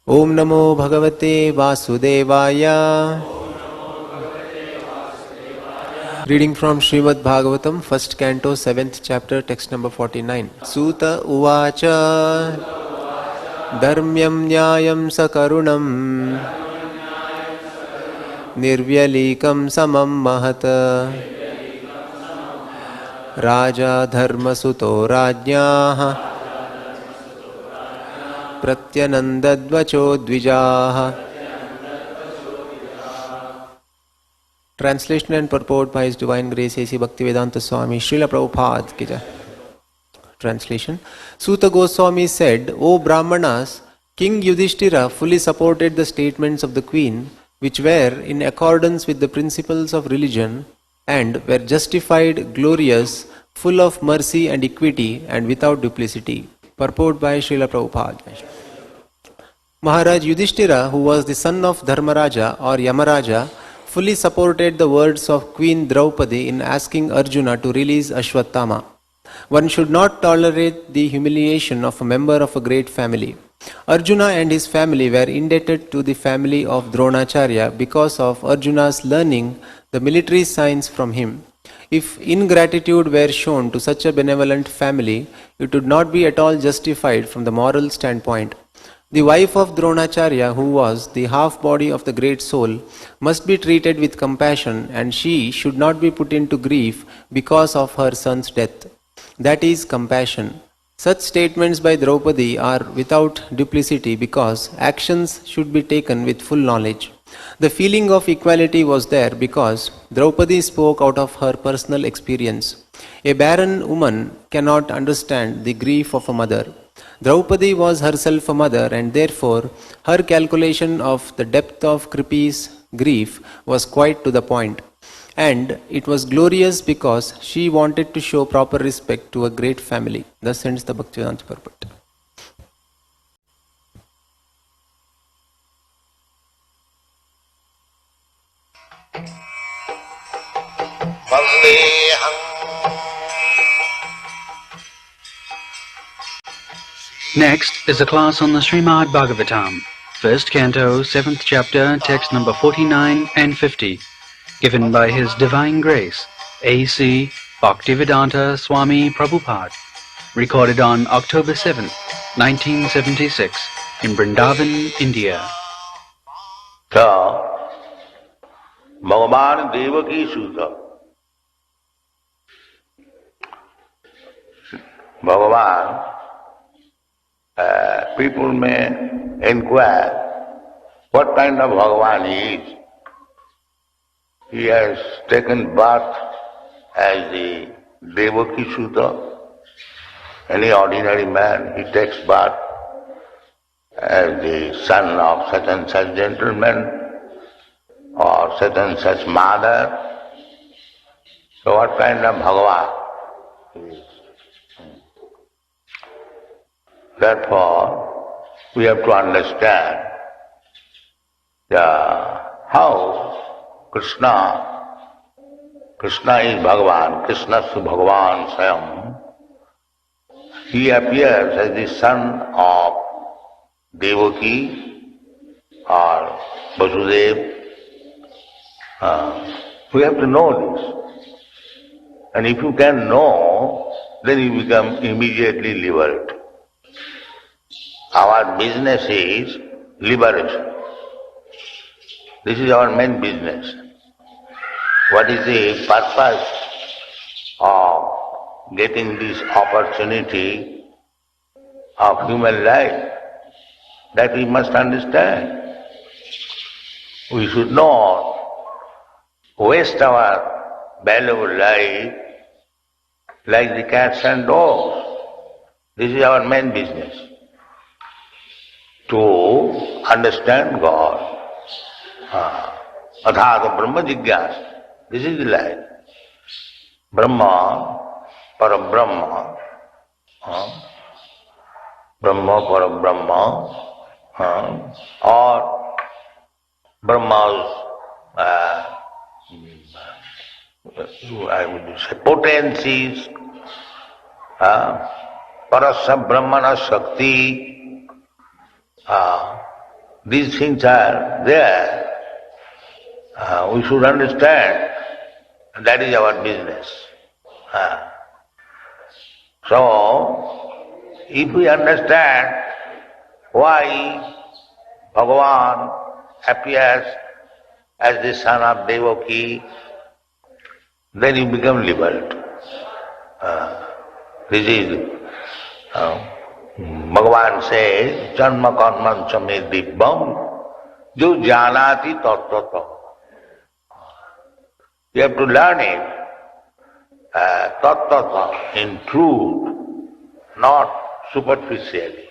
Om Namo Bhagavate Vasudevaya. Reading from Srimad Bhagavatam, 1st Canto, 7th Chapter, text number 49. Suta Uvacha Dharmyam Nyayam Sakarunam Nirvyalikam Samam Mahata Raja Dharma Suto Rajnyaha Pratyanandadvacho Dvijaha. Translation and purport by His Divine Grace A.C. Bhaktivedanta Swami Srila Prabhupada ki jai. Translation. Suta Goswami said, O Brahmanas, King Yudhishthira fully supported the statements of the Queen, which were in accordance with the principles of religion and were justified, glorious, full of mercy and equity and without duplicity. Purport by Srila Prabhupada. Maharaj Yudhishthira, who was the son of Dharmaraja or Yamaraja, fully supported the words of Queen Draupadi in asking Arjuna to release Ashwatthama. One should not tolerate the humiliation of a member of a great family. Arjuna and his family were indebted to the family of Dronacharya because of Arjuna's learning the military science from him. If ingratitude were shown to such a benevolent family, it would not be at all justified from the moral standpoint. The wife of Dronacharya, who was the half-body of the great soul, must be treated with compassion, and she should not be put into grief because of her son's death. That is compassion. Such statements by Draupadi are without duplicity because actions should be taken with full knowledge. The feeling of equality was there because Draupadi spoke out of her personal experience. A barren woman cannot understand the grief of a mother. Draupadi was herself a mother, and therefore her calculation of the depth of Kripi's grief was quite to the point. And it was glorious because she wanted to show proper respect to a great family. Thus ends the Bhaktivedanta purport. Next is a class on the Srimad Bhagavatam, 1st Canto, 7th Chapter, text number 49 and 50, given by His Divine Grace, A.C. Bhaktivedanta Swami Prabhupada, recorded on October 7th, 1976, in Vrindavan, India. So, Bhagavan Devaki Sutta. Bhagavan, people may inquire what kind of Bhagavan he is. He has taken birth as the Devaki Sutta. Any ordinary man, he takes birth as the son of such and such gentleman or such and such mother. So what kind of Bhagavan he is? Therefore, we have to understand how Krishna is Bhagavan, Krishna is Bhagavan Swayam. He appears as the son of Devaki or Vasudev. We have to know this. And if you can know, then you become immediately liberated. Our business is liberation. This is our main business. What is the purpose of getting this opportunity of human life? That we must understand. We should not waste our valuable life like the cats and dogs. This is our main business. To understand God. Adhata Brahma Jigyasa. This is the life. Brahma, Parabrahma. Brahma, Parabrahma. Or Brahma's, I would say, potencies. Parasya Brahmana Shakti. these things are there. We should understand that is our business. So, if we understand why Bhagavan appears as the son of Devaki, then you become liberal. This is Bhagavan says, Janma karman same dibbam, jo janati tattvato. You have to learn it, tattvato, in truth, not superficially.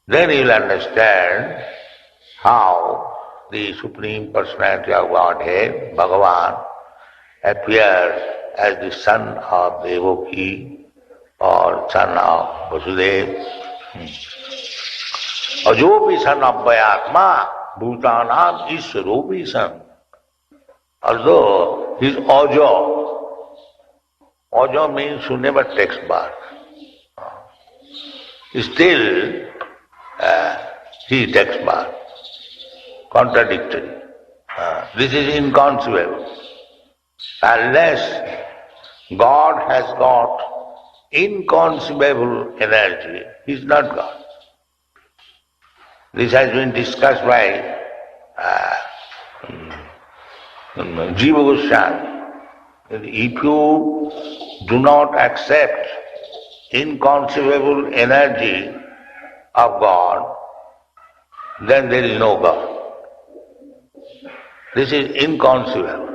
Then you will understand how the Supreme Personality of Godhead, Bhagavan, appears as the son of Devaki or son of Vasudeva. Ajopi son of Vayatma, Bhutanam Ishwaropi son. Although he is Ajo, Ajo means who never takes birth. Still, he takes birth. Contradictory. This is inconceivable. Unless God has got inconceivable energy, he is not God. This has been discussed by Jiva Goswami. If you do not accept inconceivable energy of God, then there is no God. This is inconceivable.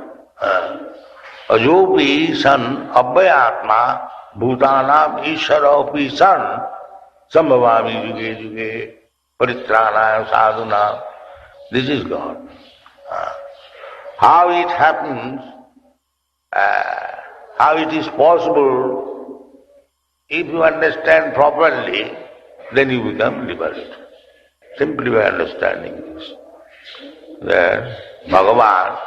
Ajopi san abhyatma bhutanam ishwaropi san sambhavami yuge yuge paritranaya sadhuna. This is God. How it happens, how it is possible, if you understand properly, then you become liberated. Simply by understanding this. That Bhagavan,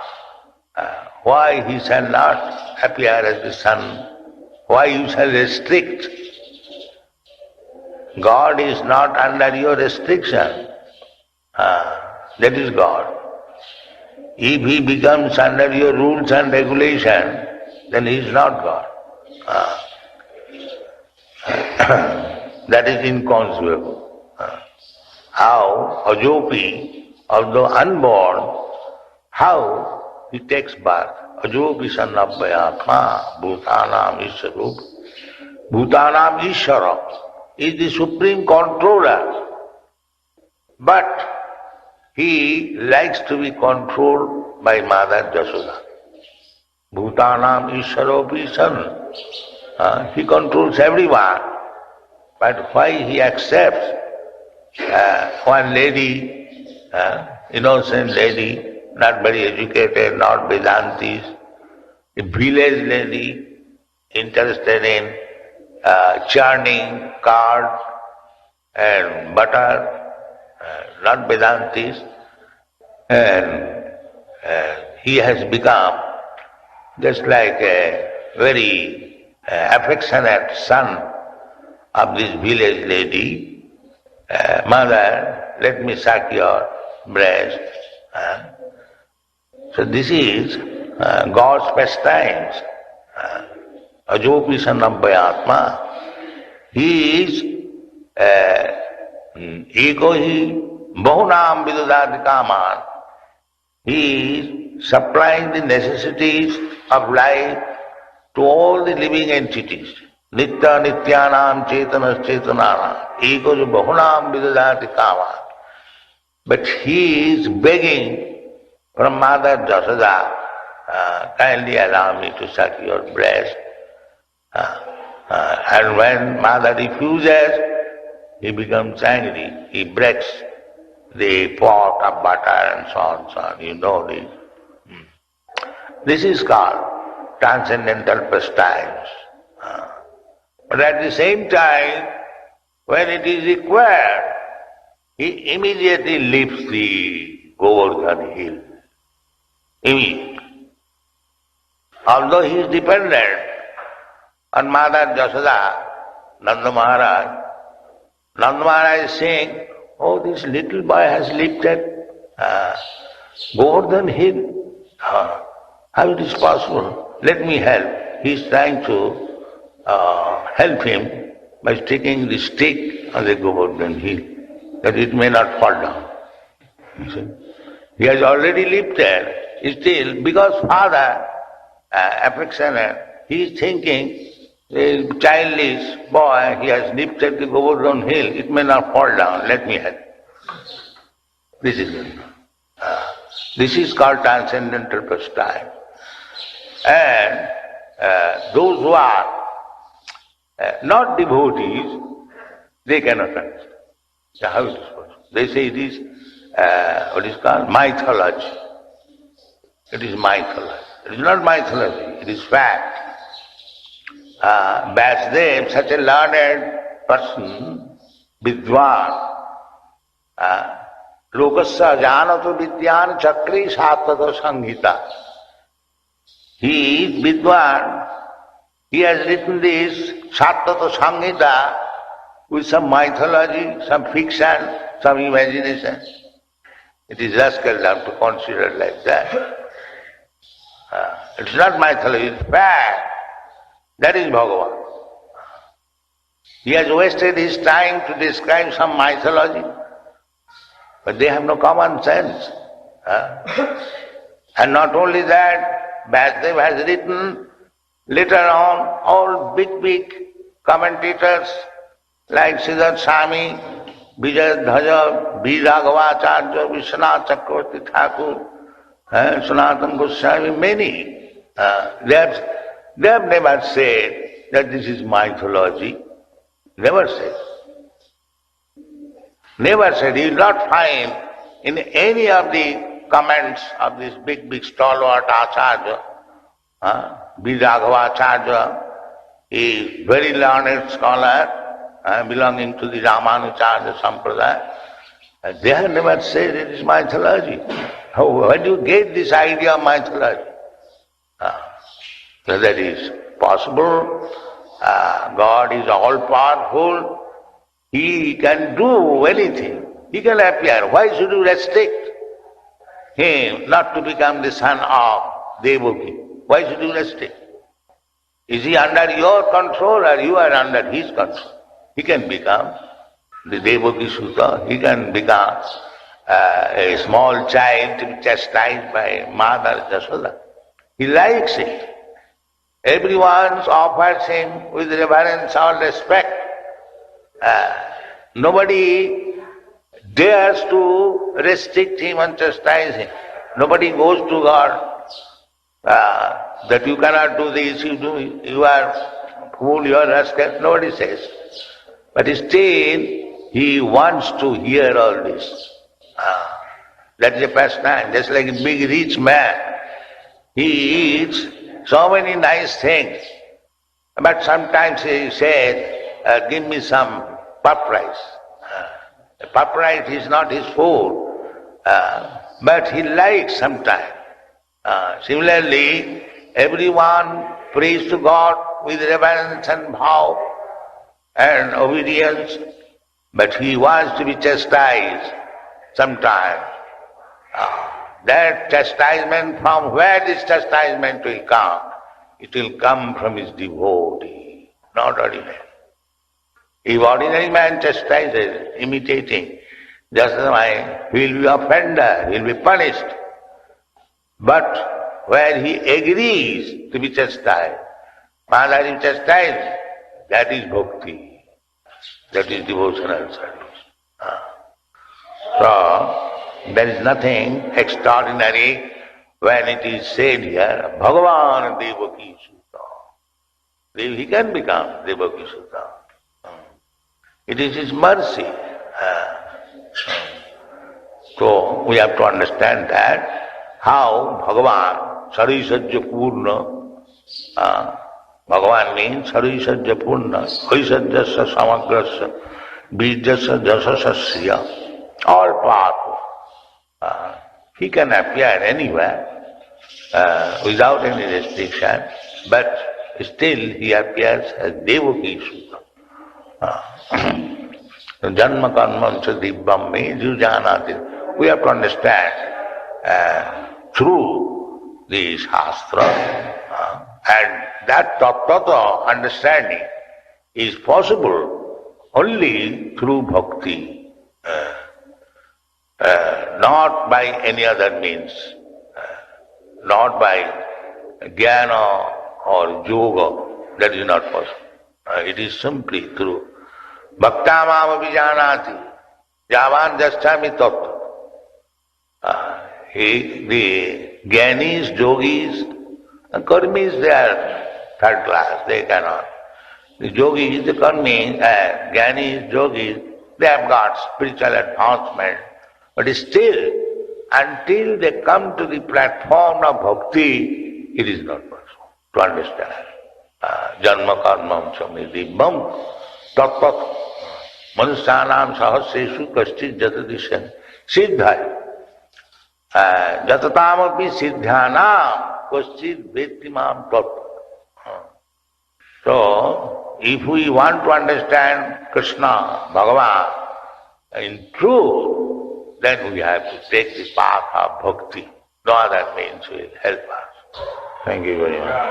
why he shall not appear as the sun? Why you shall restrict? God is not under your restriction. That is God. If he becomes under your rules and regulation, then he is not God. That is inconceivable. How Ajopi, although unborn, how he takes birth. Ajopi sannabhyatma bhutanam ishwarup. Bhutanam ishwara is the supreme controller, but he likes to be controlled by Mother Jasoda. Bhutanam ishwaropi san. He controls everyone, but why he accepts one lady, innocent lady, not very educated, not Vedantis, a village lady interested in churning curd and butter, not Vedantis, and he has become just like a very affectionate son of this village lady. Mother, let me suck your breast. So this is God's pastimes. Ajopi sannabhyatma. He is ego hi bahunam vidudati kaman. He is supplying the necessities of life to all the living entities. Nitya nityanam chetanas chetananam. Ego hi bahunam vidudati kaman. But he is begging from Mother Jasoda, kindly allow me to suck your breast. And when Mother refuses, he becomes angry. He breaks the pot of butter and so on, so on. You know this. This is called transcendental pastimes. But at the same time, when it is required, he immediately lifts the Govardhan hill. Immediately. Although he is dependent on Mother Jasoda, Nanda Maharaj is saying, oh, this little boy has lifted Govardhan hill. How it is possible? Let me help. He is trying to help him by sticking the stick on the Govardhan hill, that it may not fall down. You see? He has already lifted. Still, because father affectionate, he is thinking, the childish boy, he has lifted the Govardhan hill, it may not fall down, let me help. This is called transcendental pastime. And those who are not devotees, they cannot understand. How it is possible? They say it is what is called mythology. It is mythology. It is not mythology, it is fact. Vasudev, such a learned person, Vidwan, Lokasya Janato Vidyan Chakri Sattvato Sanghita. He is Vidwan, he has written this Sattvato Sanghita with some mythology, some fiction, some imagination. It is rascal enough to consider like that. It is not mythology, it is fact. That is Bhagavan. He has wasted his time to describe some mythology, but they have no common sense. And not only that, Vasudev has written later on all big commentators like Siddharth Swami, Vijay Dhaja, V. Raghavacharya, Vishwanath Chakravarti Thakur, Sanatana Goswami, many. They have never said that this is mythology. Never said. Never said. You will not find in any of the comments of this big stalwart Acharya, V. Raghavacharya, a very learned scholar belonging to the Ramanujarya Sampradaya. They have never said it is mythology. Where do you get this idea of mythology? That is possible. God is all powerful. He can do anything. He can appear. Why should you restrict him not to become the son of Devaki? Why should you restrict? Is he under your control or you are under his control? He can become the Devaki Sutta. He can become a small child to be chastised by Mother Jashoda. He likes it. Everyone offers him with reverence or respect. Nobody dares to restrict him and chastise him. Nobody goes to God that you cannot do this, you are fool, you are rascal. Nobody says. But still, he wants to hear all this. That is a pastime. Just like a big rich man, he eats so many nice things. But sometimes he says, give me some puff rice. Puff rice is not his food, but he likes sometimes. Similarly, everyone prays to God with reverence and vow and obedience, but he wants to be chastised sometimes. That chastisement, from where this chastisement will come? It will come from his devotee, not ordinary. If ordinary man chastises, imitating, just as he will be offender, he will be punished. But where he agrees to be chastised, Father is chastised, that is bhakti, that is devotional service. So, there is nothing extraordinary when it is said here, Bhagavan Devaki Sutta. He can become Devaki Sutta. It is his mercy. So we have to understand that how Bhagavan Sarisajya Purna, Bhagavan means Sarisajya Purna, Haisajyasya Samagrasya, Bijasya Jasasasya, all powerful. He can appear anywhere without any restriction, but still he appears as Devaki Sutta. Janma karmancha dibbam me jujanati. We have to understand through the Shastra, and that tattva understanding is possible only through bhakti, not by any other means, not by jnana or yoga. That is not possible. It is simply through bhaktamam abhijanati javan jasthami tattva. The jnanis, yogis, and karmis, they are third class, they cannot. The yogis, the karmis, jnanis, yogis, they have got spiritual advancement, but still, until they come to the platform of bhakti, it is not possible to understand. Janma karmam samidibbam tatpat manusyanam sahasreshu kaschit jatadisyan siddhaya jatataamapi siddhyanam kaschit vettimam tatpat. So, if we want to understand Krishna, Bhagavan, in truth, then we have to take the path of bhakti. No other means will help us. Thank you very much.